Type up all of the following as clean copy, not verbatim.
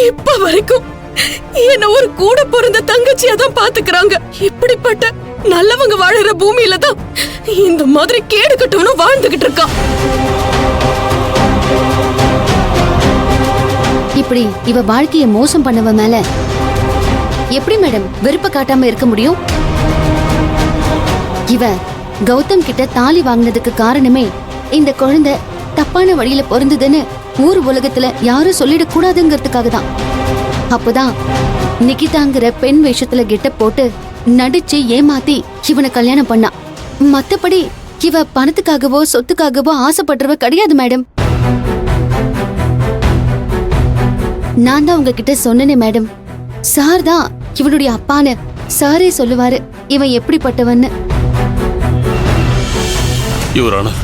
இப்ப வரைக்கும் என்ன ஒரு கூட பிறந்த தங்கச்சியா தான் பாத்துக்கிறாங்க. இப்படிப்பட்ட நல்லவங்க வாழற பூமியில தான் இந்த மாதிரி கேடு கட்டவனும் வாழ்ந்துகிட்டு இருக்கான். இப்படி இவ வாழ்க்கைய மோசம் பண்ணவ மேல எப்படி மேடம் வெறுப்ப காட்டாம இருக்க முடியும்? இவ கௌதம் கிட்ட தாலி வாங்கினதுக்கு காரணமே இந்த குழந்தை தப்பான வழியில பொருந்ததுன்னு ஊர் உலகத்துல யாரும் சொல்லிட கூடாதுங்கிறதுக்காக தான். அப்பதான் நிகிதாங்கிற பெண் வேஷத்துல கெட்ட போட்டு நடிச்சு ஏமாத்தி இவனை கல்யாணம் பண்ணா. மத்தபடி இவ பணத்துக்காகவோ சொத்துக்காகவோ ஆசைப்படுறவ கிடையாது மேடம். நான் தான் உங்ககிட்ட சொன்னேனே மேடம், சார் தான் இவனுடைய அப்பான்னு. சாரே சொல்லுவாரு இவன் எப்படிப்பட்டவன்னு. யுவர் ஆனர்,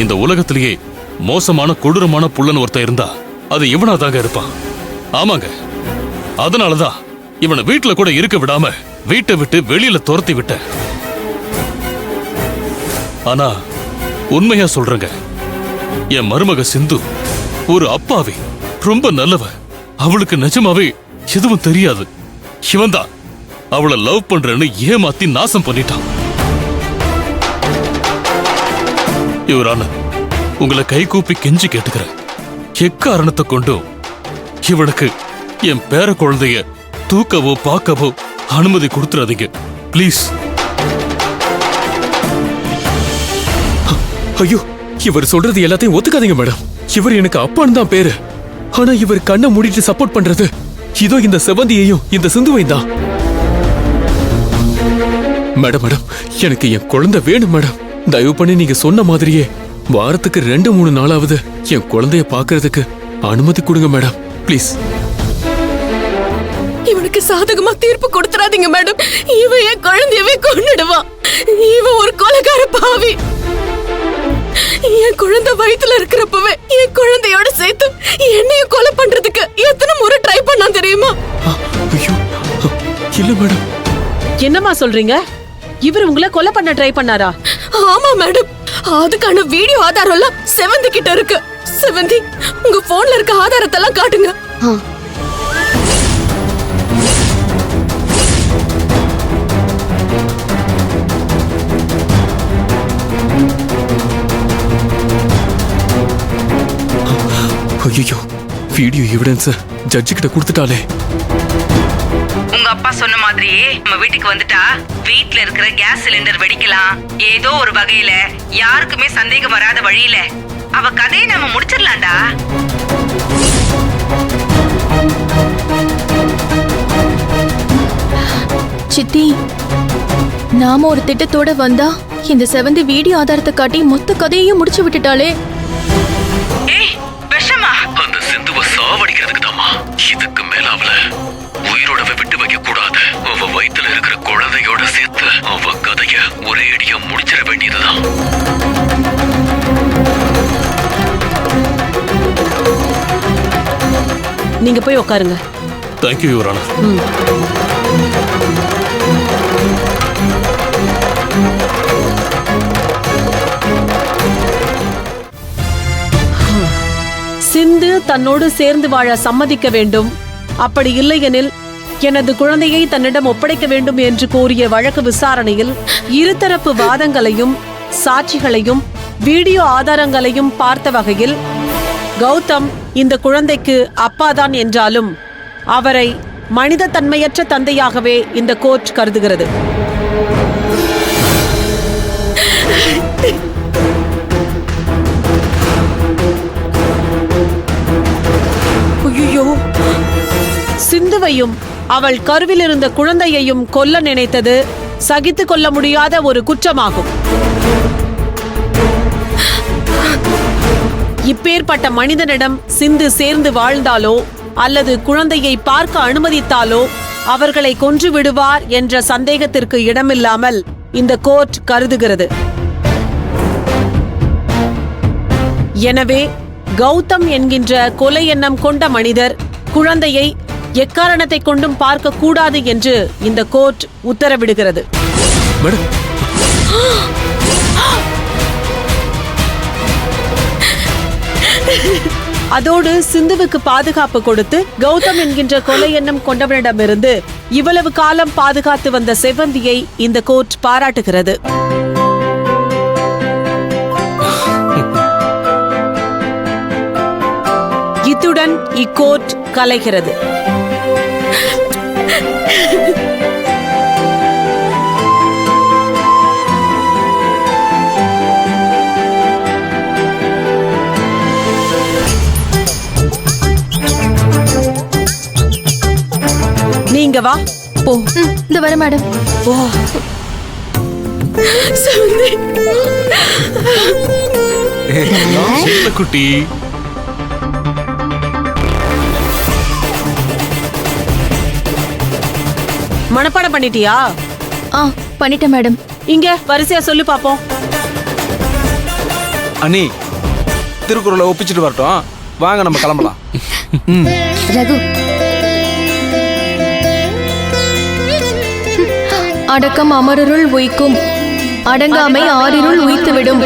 இந்த உலகத்திலேயே மோசமான கொடூரமான புள்ளன் ஒருத்தன் இருந்தா அது இவனாதாங்க இருப்பான். ஆமாங்க, அதனாலதான் இவனை வீட்டுல கூட இருக்க விடாம வீட்டை விட்டு வெளியில துரத்தி விட்ட. ஆனா உண்மையா சொல்றேங்க, என் மருமக சிந்து ஒரு அப்பாவி, ரொம்ப நல்லவ. அவளுக்கு நிஜமாவே எதுவும் தெரியாது. இவன் தான் அவளை லவ் பண்றேன்னு ஏமாத்தி நாசம் பண்ணிட்டான். இவரான உங்களை கை கூப்பி கெஞ்சி கேட்டுக்கிறேன், எக்காரணத்தை கொண்டும் இவனுக்கு என் பேர குழந்தைய தூக்கவோ பார்க்கவோ அனுமதி கொடுத்துறாதீங்க பிளீஸ். ஐயோ, இவர் சொல்றது எல்லாத்தையும் ஒத்துக்காதீங்க மேடம். இவர் எனக்கு அப்பான்னு தான் பேரு. ஆனா இவர் கண்ணை மூடிட்டு சப்போர்ட் பண்றது இதோ இந்த செவந்தியையும் இந்த சிந்துவையும் தான். மேடம் மேடம், எனக்கு என் குழந்தை வேணும் மேடம். தயவு பண்ணி நீங்க சொன்ன மாதிரியே வாரத்துக்கு 2-3 நாளாவது என் குழந்தைய பாக்குறதுக்கு அனுமதி கொடுங்க மேடம் பிளீஸ். இவனுக்கு சாதகமா தீர்ப்பு கொடுத்துறாதீங்க மேடம். இவன் என் குழந்தையவே கொன்னுடுவான். இவன் ஒரு கொலைகார பாவி. என் குழந்தை வயித்துல இருக்கிறப்பவே என் குழந்தையோட சேர்த்து என்னைய கொலை பண்றதுக்கு எத்தனை முறை ட்ரை பண்ணா தெரியுமா? ஐயோ இல்ல மேடம். என்னமா சொல்றீங்க? இவர் உங்களை கொலை பண்ண ட்ரை பண்ணாரா? ஆமா மேடம், அதுக்கான வீடியோ ஆதாரம் எல்லாம் செவந்தி கிட்ட இருக்கு. செவந்தி, உங்க போன்ல இருக்க ஆதாரத்தை எல்லாம் காட்டுங்க. ஐயோ, வீடியோ எவிடன்ஸ் ஜட்ஜி கிட்ட கொடுத்துட்டாலே. உங்க அப்பா சொன்ன மாதிரியே நம்ம வீட்டுக்கு வந்துட்டா வீட்ல இருக்கிற கேஸ் சிலிண்டர் வெடிக்கலாம். ஏதோ ஒரு வகையில யாருக்குமே சந்தேகம் வராத வழியில அவ கதையை நம்ம முடிச்சிடலாம்டா. சித்தி, நாம ஒரு திட்டத்தோட வந்தா இந்த செவந்தி வீடியோ ஆதாரத்தை காட்டி மொத்த கதையையும் முடிச்சு விட்டுட்டாலே. ஏய் விஷமா, அந்த சிந்துவ சாவடிக்கிறதுக்கு தாமா. இதுக்கு மேல அவள உயிரோடவே விட்டு வைக்க கூடாது. அவ வயித்துல இருக்கிற குழந்தையோட சேர்த்து அவ கதைய ஒரே அடியா முடிச்சிட வேண்டியதுதான். நீங்க போய் உட்காருங்க. Thank you your honour. சிந்து தன்னோடு சேர்ந்து வாழ சம்மதிக்க வேண்டும். அப்படி இல்லையெனில் எனது குழந்தையை தன்னிடம் ஒப்படைக்க வேண்டும் என்று கோரிய வழக்கு விசாரணையில் இருதரப்பு வாதங்களையும் சாட்சிகளையும் வீடியோ ஆதாரங்களையும் பார்த்த வகையில் கௌதம் இந்த குழந்தைக்கு அப்பாதான் என்றாலும் அவரை மனித தன்மையற்ற தந்தையாகவே இந்த கோர்ட் கருதுகிறது. ஐயோ, சிந்துவையும் அவள் கருவில் இருந்த குழந்தையையும் கொல்ல நினைத்தது சகித்துக் கொள்ள முடியாத ஒரு குற்றமாகும். இப்பேற்பட்ட மனிதனிடம் சிந்து சேர்ந்து வாழ்ந்தாலோ அல்லது குழந்தையை பார்க்க அனுமதித்தாலோ அவர்களை கொன்று விடுவார் என்ற சந்தேகத்திற்கு இடமில்லாமல் இந்த கோர்ட் கருதுகிறது. எனவே கௌதம் என்கின்ற கொலை எண்ணம் கொண்ட மனிதர் குழந்தையை எக்காரணத்தை கொண்டும் பார்க்க கூடாது என்று இந்த கோர்ட் உத்தரவிடுகிறது. அதோடு சிந்துவுக்கு பாதுகாப்பு கொடுத்து கௌதம் என்கின்ற கொலை எண்ணம் கொண்டவனிடமிருந்து இவ்வளவு காலம் பாதுகாத்து வந்த செவ்வந்தியை இந்த கோர்ட் பாராட்டுகிறது. இத்துடன் இக்கோர்ட் கலைகிறது. நீங்க வா போ. இந்த வர மேடம். போ. குட்டி மனப்பாடம் பண்ணிட்டியா? பண்ணிட்டேன் மேடம். இங்க வரிசையா சொல்லு பாப்போம். அண்ணி திருக்குறளை ஒப்பிச்சுட்டு வரட்டும், வாங்க நம்ம கிளம்பலாம். ரகு, அடக்கம் அமரருள் உய்க்கும், அடங்காமை ஆறிருள் உய்த்து விடும்.